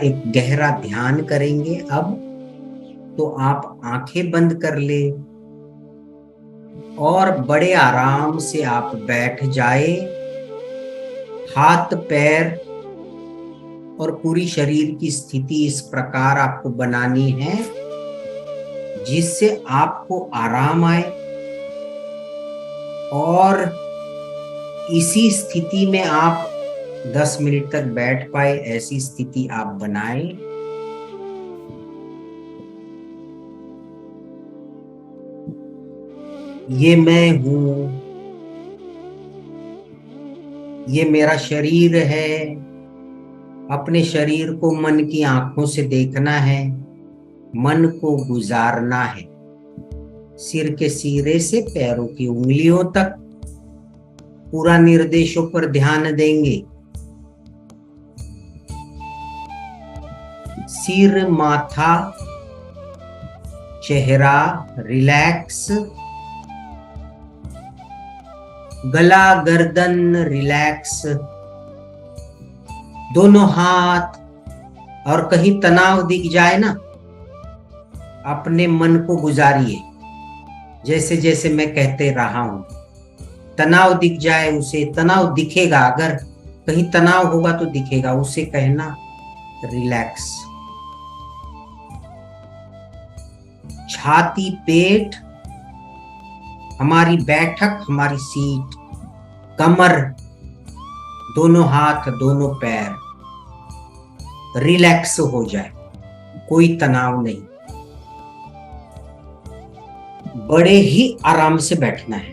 एक गहरा ध्यान करेंगे अब। तो आप आंखें बंद कर ले और बड़े आराम से आप बैठ जाए। हाथ पैर और पूरी शरीर की स्थिति इस प्रकार आपको बनानी है जिससे आपको आराम आए, और इसी स्थिति में आप 10 मिनट तक बैठ पाए, ऐसी स्थिति आप बनाएं। ये मैं हूं, ये मेरा शरीर है। अपने शरीर को मन की आंखों से देखना है, मन को गुजारना है, सिर के सिरे से पैरों की उंगलियों तक पूरा निर्देशों पर ध्यान देंगे। सिर, माथा, चेहरा रिलैक्स, गला गर्दन रिलैक्स, दोनों हाथ। और कहीं तनाव दिख जाए ना, अपने मन को गुजारिए, जैसे जैसे मैं कहते रहा हूं। तनाव दिख जाए उसे, तनाव दिखेगा, अगर कहीं तनाव होगा तो दिखेगा, उसे कहना रिलैक्स। छाती, पेट, हमारी बैठक, हमारी सीट, कमर, दोनों हाथ, दोनों पैर रिलैक्स हो जाए, कोई तनाव नहीं। बड़े ही आराम से बैठना है।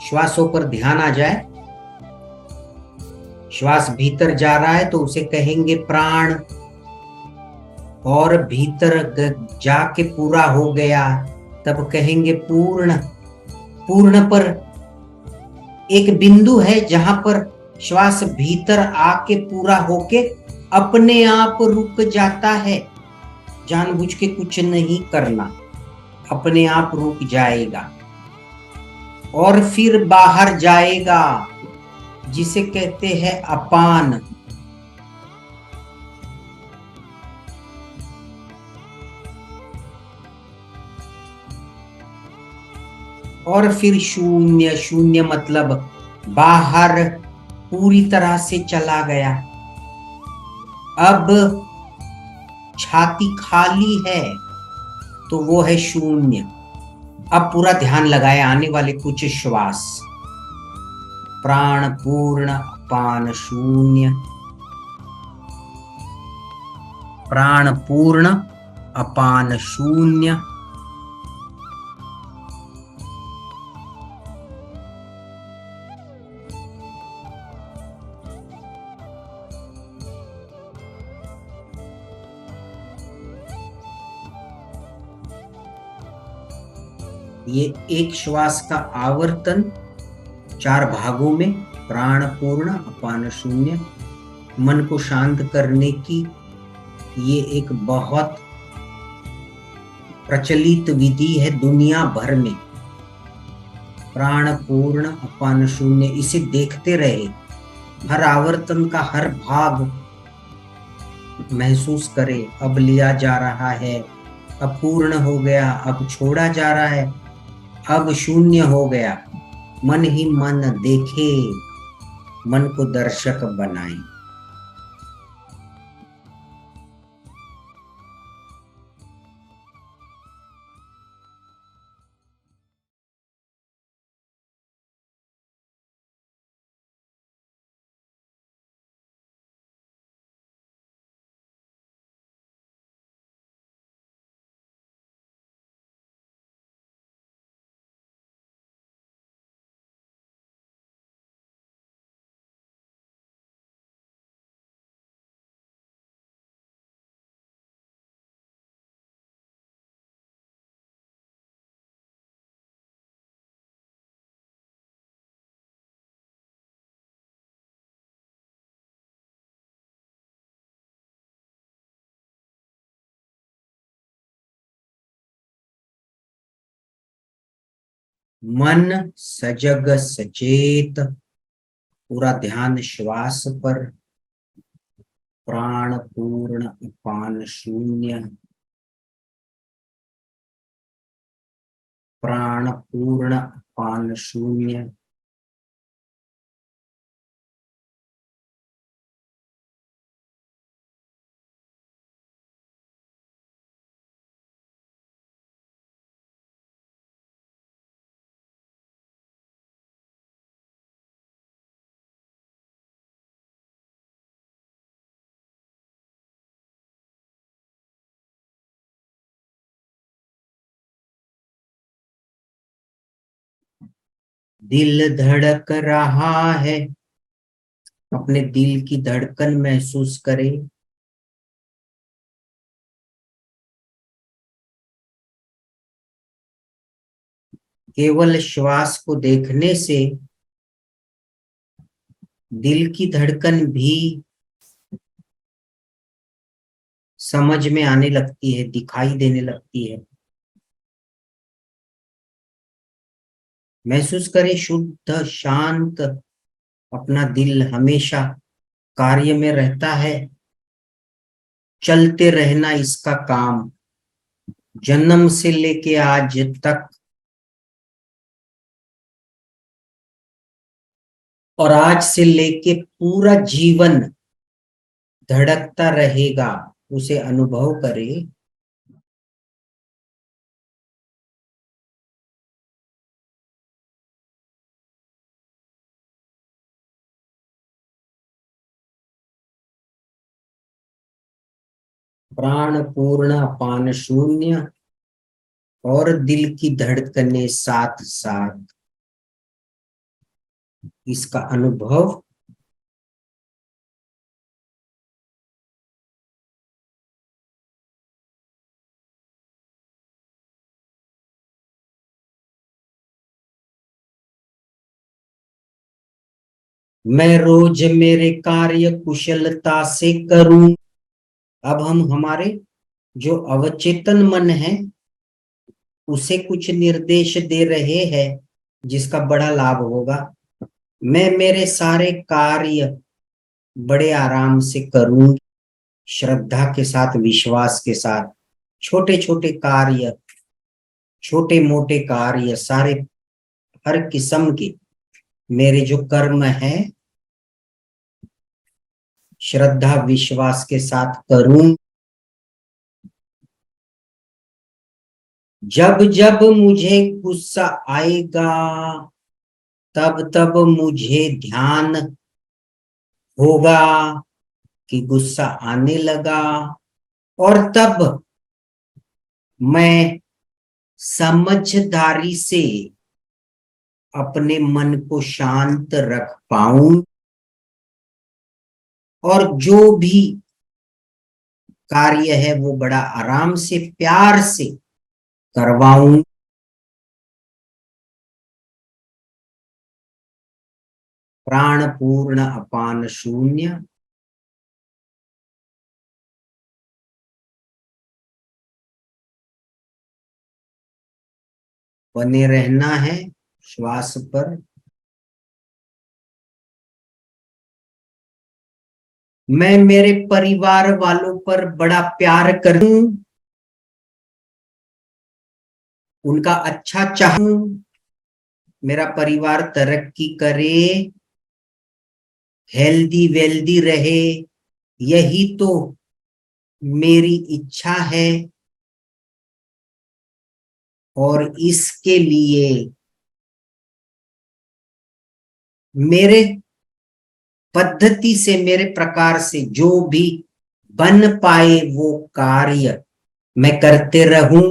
श्वासों पर ध्यान आ जाए। श्वास भीतर जा रहा है तो उसे कहेंगे प्राण, और भीतर जाके पूरा हो गया तब कहेंगे पूर्ण। पूर्ण पर एक बिंदु है जहां पर श्वास भीतर आके पूरा होके अपने आप रुक जाता है। जानबूझ के कुछ नहीं करना, अपने आप रुक जाएगा और फिर बाहर जाएगा, जिसे कहते हैं अपान। और फिर शून्य। शून्य मतलब बाहर पूरी तरह से चला गया। अब छाती खाली है तो वो है शून्य। अब पूरा ध्यान लगाए आने वाले कुछ श्वास। प्राण पूर्ण, अपान शून्य, प्राण पूर्ण, अपान शून्य। ये एक श्वास का आवर्तन 4 भागों में, प्राण पूर्ण, अपान शून्य। मन को शांत करने की ये एक बहुत प्रचलित विधि है दुनिया भर में। प्राण पूर्ण, अपान शून्य, इसे देखते रहे। हर आवर्तन का हर भाग महसूस करे। अब लिया जा रहा है, अब पूर्ण हो गया, अब छोड़ा जा रहा है, अब शून्य हो गया। मन ही मन देखे, मन को दर्शक बनाए। मन सजग सचेत, पूरा ध्यान श्वास पर। प्राण पूर्ण अपान शून्य, प्राण पूर्ण अपान शून्य, दिल धड़क रहा है, अपने दिल की धड़कन महसूस करें। केवल श्वास को देखने से दिल की धड़कन भी समझ में आने लगती है, दिखाई देने लगती है। महसूस करें शुद्ध शांत अपना दिल हमेशा कार्य में रहता है, चलते रहना इसका काम, जन्म से लेके आज तक, और आज से लेके पूरा जीवन धड़कता रहेगा। उसे अनुभव करें। प्राण पूर्ण अपान शून्य और दिल की धड़कने साथ साथ, इसका अनुभव मैं रोज मेरे कार्य कुशलता से करूं। अब हम हमारे जो अवचेतन मन है उसे कुछ निर्देश दे रहे हैं जिसका बड़ा लाभ होगा। मैं मेरे सारे कार्य बड़े आराम से करूं, श्रद्धा के साथ, विश्वास के साथ। छोटे छोटे कार्य, छोटे मोटे कार्य, सारे हर किस्म के मेरे जो कर्म है श्रद्धा विश्वास के साथ करूं। जब जब मुझे गुस्सा आएगा तब तब मुझे ध्यान होगा कि गुस्सा आने लगा, और तब मैं समझदारी से अपने मन को शांत रख पाऊं और जो भी कार्य है वो बड़ा आराम से प्यार से करवाऊं। प्राण पूर्ण अपान शून्य, बने रहना है श्वास पर। मैं मेरे परिवार वालों पर बड़ा प्यार करूं, उनका अच्छा चाहूं, मेरा परिवार तरक्की करे, हेल्दी वेल्दी रहे, यही तो मेरी इच्छा है। और इसके लिए मेरे पद्धति से, मेरे प्रकार से जो भी बन पाए वो कार्य मैं करते रहूं।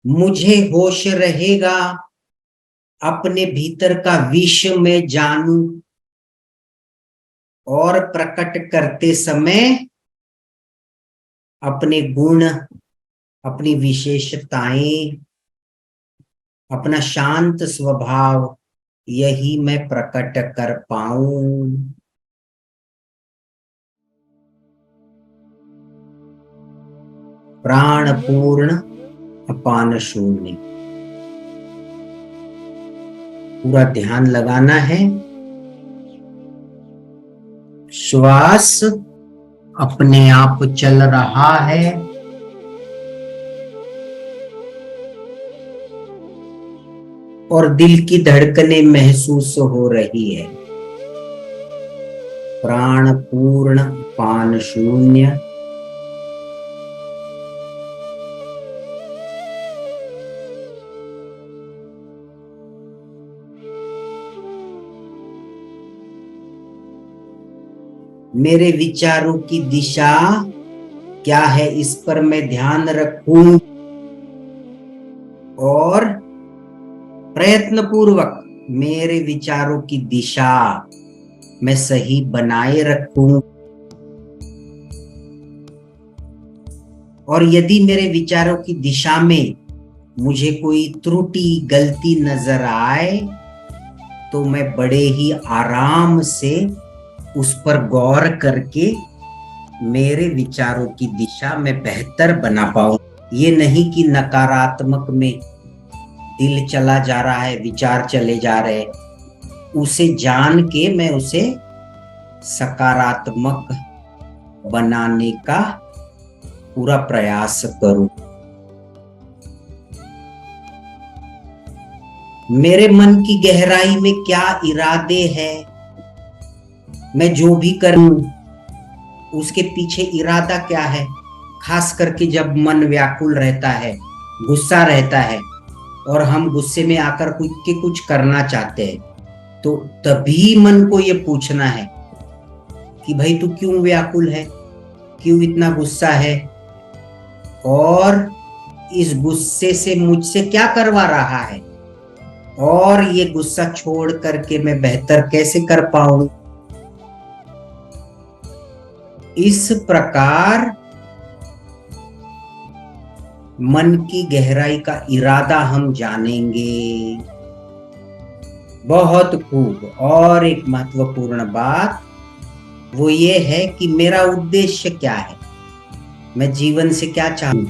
मुझे होश रहेगा, अपने भीतर का विश्व में जानूं और प्रकट करते समय अपने गुण, अपनी विशेषताएं, अपना शांत स्वभाव यही मैं प्रकट कर पाऊं। प्राण पूर्ण अपान शून्य, पूरा ध्यान लगाना है। श्वास अपने आप चल रहा है और दिल की धड़कनें महसूस हो रही है। प्राण पूर्ण, अपान शून्य। मेरे विचारों की दिशा क्या है, इस पर मैं ध्यान रखूं और प्रयत्न पूर्वक मेरे विचारों की दिशा मैं सही बनाए रखूं। और यदि मेरे विचारों की दिशा में मुझे कोई त्रुटि, गलती नजर आए तो मैं बड़े ही आराम से उस पर गौर करके मेरे विचारों की दिशा में बेहतर बना पाऊं। ये नहीं कि नकारात्मक में दिल चला जा रहा है, विचार चले जा रहे, उसे जान के मैं उसे सकारात्मक बनाने का पूरा प्रयास करूं। मेरे मन की गहराई में क्या इरादे हैं, मैं जो भी करूं उसके पीछे इरादा क्या है। खास करके जब मन व्याकुल रहता है, गुस्सा रहता है और हम गुस्से में आकर कुछ करना चाहते हैं, तो तभी मन को ये पूछना है कि भाई तू क्यों व्याकुल है, क्यों इतना गुस्सा है, और इस गुस्से से मुझसे क्या करवा रहा है, और ये गुस्सा छोड़ करके मैं बेहतर कैसे कर पाऊं। इस प्रकार मन की गहराई का इरादा हम जानेंगे। बहुत खूब। और एक महत्वपूर्ण बात वो ये है कि मेरा उद्देश्य क्या है, मैं जीवन से क्या चाहूं।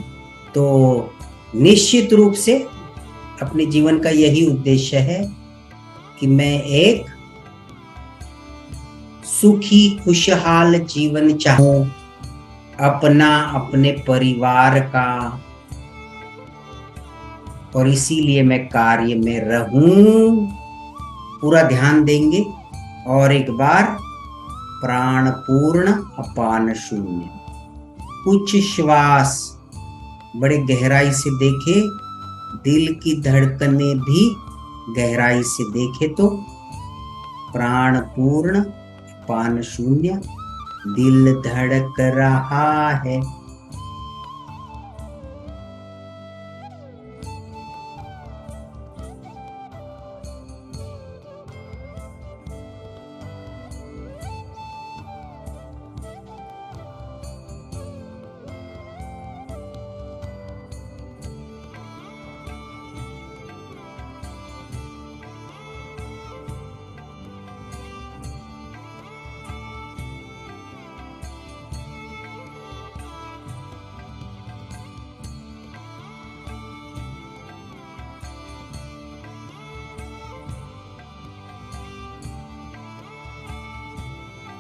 तो निश्चित रूप से अपने जीवन का यही उद्देश्य है कि मैं एक सुखी खुशहाल जीवन चाहूं, अपना, अपने परिवार का, और इसीलिए मैं कार्य में रहूं। पूरा ध्यान देंगे और एक बार प्राण पूर्ण, अपान शून्य। कुछ श्वास बड़े गहराई से देखे, दिल की धड़कने भी गहराई से देखे तो प्राण पूर्ण, अपान शून्य, दिल धड़क रहा है।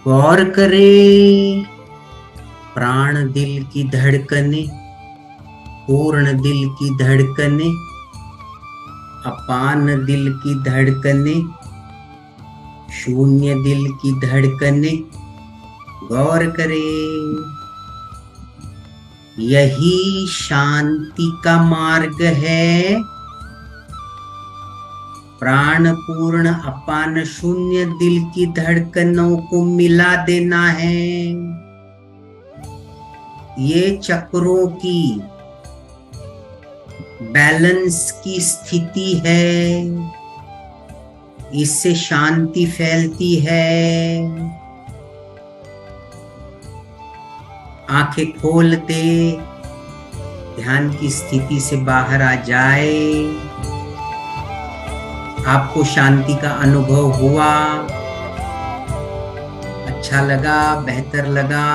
गौर करें, प्राण दिल की धड़कने, पूर्ण दिल की धड़कने, अपान दिल की धड़कने, शून्य दिल की धड़कने। गौर करें, यही शांति का मार्ग है। प्राण पूर्ण, अपान शून्य दिल की धड़कनों को मिला देना है। ये चक्रों की बैलेंस की स्थिति है, इससे शांति फैलती है। आंखें खोलते ध्यान की स्थिति से बाहर आ जाए। आपको शांति का अनुभव हुआ, अच्छा लगा, बेहतर लगा,